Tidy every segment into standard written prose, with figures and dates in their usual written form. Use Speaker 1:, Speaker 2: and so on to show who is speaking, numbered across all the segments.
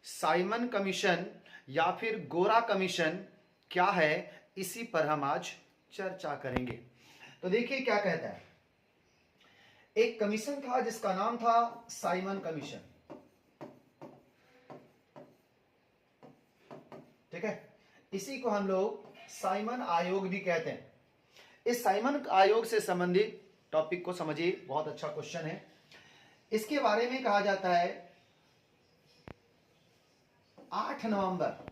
Speaker 1: Simon commission या फिर गोरा कमीशन क्या है, इसी पर हम आज चर्चा करेंगे। तो देखिए क्या कहता है। एक कमीशन था जिसका नाम था साइमन कमीशन, ठीक है। इसी को हम लोग साइमन आयोग भी कहते हैं। इस साइमन आयोग से संबंधित टॉपिक को समझिए, बहुत अच्छा क्वेश्चन है। इसके बारे में कहा जाता है 8 नवंबर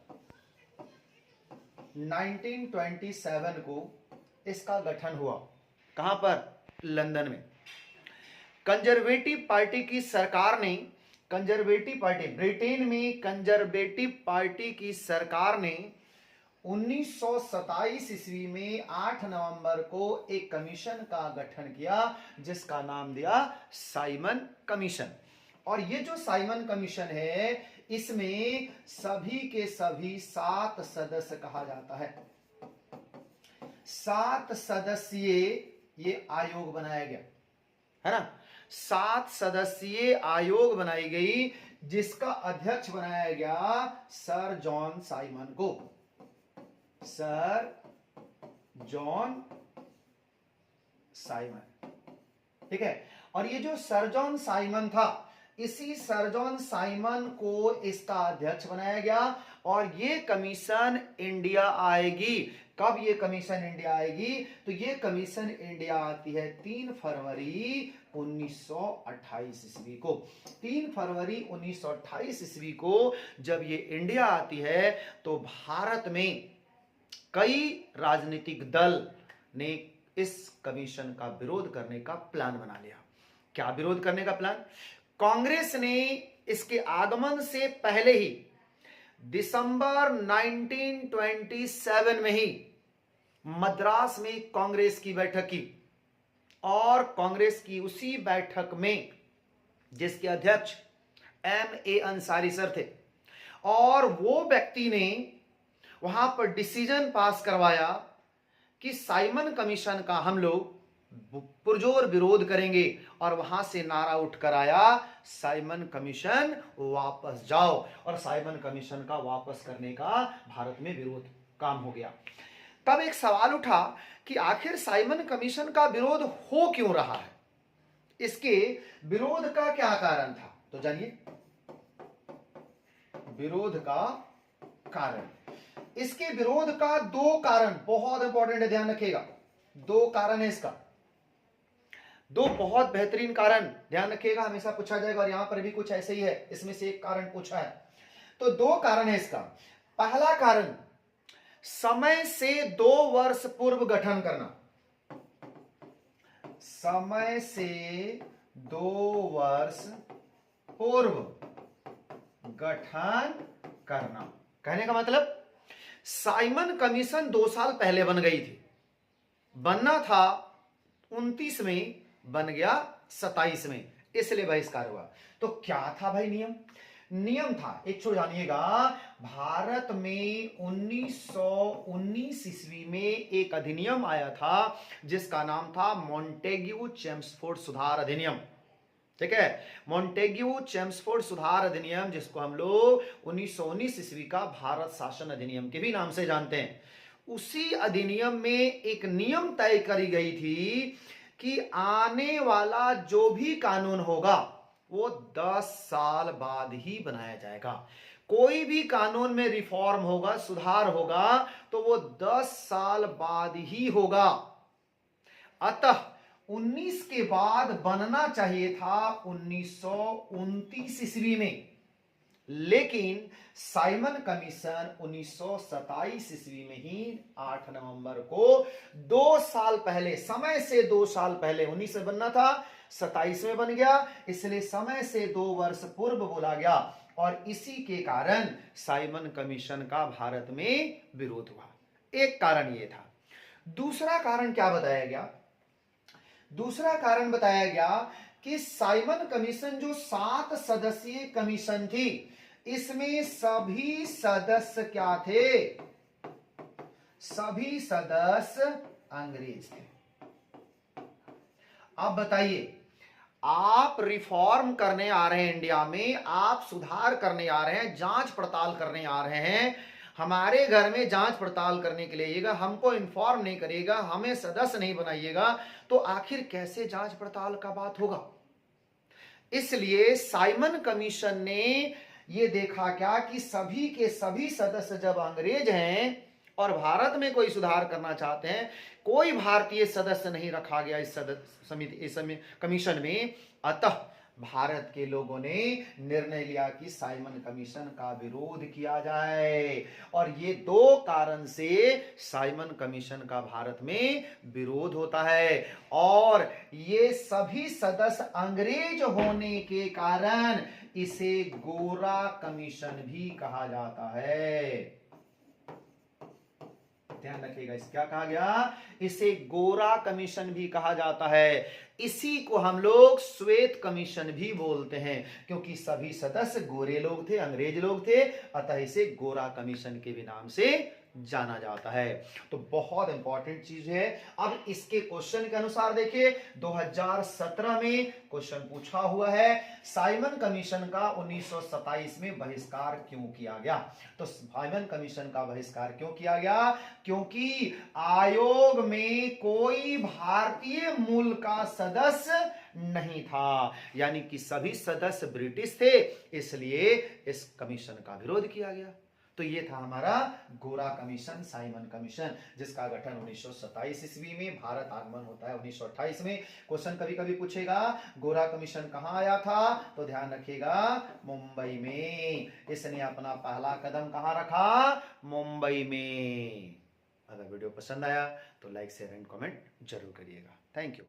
Speaker 1: 1927 को इसका गठन हुआ। कहां पर? लंदन में। कंजर्वेटिव पार्टी की सरकार ने, कंजर्वेटिव पार्टी ब्रिटेन में कंजर्वेटिव पार्टी की सरकार ने 1927 ईस्वी में 8 नवंबर को एक कमीशन का गठन किया जिसका नाम दिया साइमन कमीशन। और ये जो साइमन कमीशन है इसमें सभी के सभी 7 सदस्य कहा जाता है। 7 सदस्यीय ये आयोग बनाया गया है ना। 7 सदस्यीय आयोग बनाई गई जिसका अध्यक्ष बनाया गया सर जॉन साइमन को। सर जॉन साइमन, ठीक है। और ये जो सर जॉन साइमन था, इसी सर जॉन साइमन को इसका अध्यक्ष बनाया गया। और ये कमीशन इंडिया आएगी। कब ये कमीशन इंडिया आएगी? तो ये कमीशन इंडिया आती है 3 फरवरी 1928 ईस्वी को। 3 फरवरी 1928 ईस्वी को जब ये इंडिया आती है तो भारत में कई राजनीतिक दल ने इस कमीशन का विरोध करने का प्लान बना लिया। क्या विरोध करने का प्लान? कांग्रेस ने इसके आगमन से पहले ही दिसंबर 1927 में ही मद्रास में कांग्रेस की बैठक की। और कांग्रेस की उसी बैठक में जिसके अध्यक्ष M.A. अंसारी सर थे, और वो व्यक्ति ने वहां पर डिसीजन पास करवाया कि साइमन कमीशन का हम लोग पुरजोर विरोध करेंगे। और वहां से नारा उठकर आया, साइमन कमीशन वापस जाओ। और साइमन कमीशन का वापस करने का भारत में विरोध काम हो गया। तब एक सवाल उठा कि आखिर साइमन कमीशन का विरोध हो क्यों रहा है, इसके विरोध का क्या कारण था। तो जानिए विरोध का कारण। इसके विरोध का 2 कारण बहुत इंपॉर्टेंट है, ध्यान रखिएगा। 2 कारण है इसका, 2 बहुत बेहतरीन कारण, ध्यान रखिएगा, हमेशा पूछा जाएगा। और यहां पर भी कुछ ऐसे ही है, इसमें से एक कारण पूछा है। तो 2 कारण है इसका। पहला कारण, समय से 2 वर्ष पूर्व गठन करना। समय से 2 वर्ष पूर्व गठन करना। कहने का मतलब साइमन कमीशन 2 साल पहले बन गई थी। बनना था 29 में, बन गया 27 में, इसलिए बहिष्कार हुआ। तो क्या था भाई नियम? नियम था, एक छोड़ जानिएगा, भारत में 1919 ईस्वी में एक अधिनियम आया था जिसका नाम था मॉन्टेग्यू चेम्सफोर्ड सुधार अधिनियम, ठीक है। मॉन्टेग्यू चेम्सफोर्ड सुधार अधिनियम, जिसको हम लोग 1919 ईस्वी का भारत शासन अधिनियम के भी नाम से जानते हैं। उसी अधिनियम में एक नियम तय करी गई थी कि आने वाला जो भी कानून होगा वो 10 साल बाद ही बनाया जाएगा। कोई भी कानून में रिफॉर्म होगा, सुधार होगा, तो वो 10 साल बाद ही होगा। अतः 19 के बाद बनना चाहिए था 1929 ईस्वी में, लेकिन साइमन कमीशन 1927 ईस्वी में ही 8 नवंबर को 2 साल पहले, समय से 2 साल पहले, 19 में बनना था 27 में बन गया, इसलिए समय से 2 वर्ष पूर्व बोला गया। और इसी के कारण साइमन कमीशन का भारत में विरोध हुआ। एक कारण यह था। दूसरा कारण क्या बताया गया? दूसरा कारण बताया गया कि साइमन कमीशन जो 7 सदस्यीय कमीशन थी, इसमें सभी सदस्य क्या थे? सभी सदस्य अंग्रेज थे। अब बताइए, आप रिफॉर्म करने आ रहे हैं इंडिया में, आप सुधार करने आ रहे हैं, जांच पड़ताल करने आ रहे हैं, हमारे घर में जांच पड़ताल करने के लिए आइएगा, हमको इन्फॉर्म नहीं करिएगा, हमें सदस्य नहीं बनाइएगा, तो आखिर कैसे जांच पड़ताल का बात होगा। इसलिए साइमन कमीशन ने यह देखा क्या कि सभी के सभी सदस्य जब अंग्रेज हैं और भारत में कोई सुधार करना चाहते हैं, कोई भारतीय सदस्य नहीं रखा गया इस सदस्य समिति, इस कमीशन में, अतः भारत के लोगों ने निर्णय लिया कि साइमन कमीशन का विरोध किया जाए। और ये दो कारण से साइमन कमीशन का भारत में विरोध होता है। और ये सभी सदस्य अंग्रेज होने के कारण इसे गोरा कमीशन भी कहा जाता है। ध्यान रखिएगा, इस क्या कहा गया, इसे गोरा कमीशन भी कहा जाता है। इसी को हम लोग श्वेत कमीशन भी बोलते हैं, क्योंकि सभी सदस्य गोरे लोग थे, अंग्रेज लोग थे, अतः इसे गोरा कमीशन के भी नाम से जाना जाता है। तो बहुत इंपॉर्टेंट चीज है। अब इसके क्वेश्चन के अनुसार देखिए 2017 में क्वेश्चन पूछा हुआ है, साइमन कमीशन का 1927 में बहिष्कार क्यों किया गया। तो साइमन कमीशन का बहिष्कार क्यों किया गया, क्योंकि आयोग में कोई भारतीय मूल का सदस्य नहीं था, यानी कि सभी सदस्य ब्रिटिश थे, इसलिए इस कमीशन का विरोध किया गया। तो ये था हमारा गोरा कमीशन, साइमन कमीशन, जिसका गठन 1927 ईस्वी में, भारत आगमन होता है 1928 में। क्वेश्चन कभी कभी पूछेगा गोरा कमीशन कहां आया था, तो ध्यान रखिएगा मुंबई में। इसने अपना पहला कदम कहां रखा, मुंबई में। अगर वीडियो पसंद आया तो लाइक शेयर एंड कमेंट जरूर करिएगा। Thank you.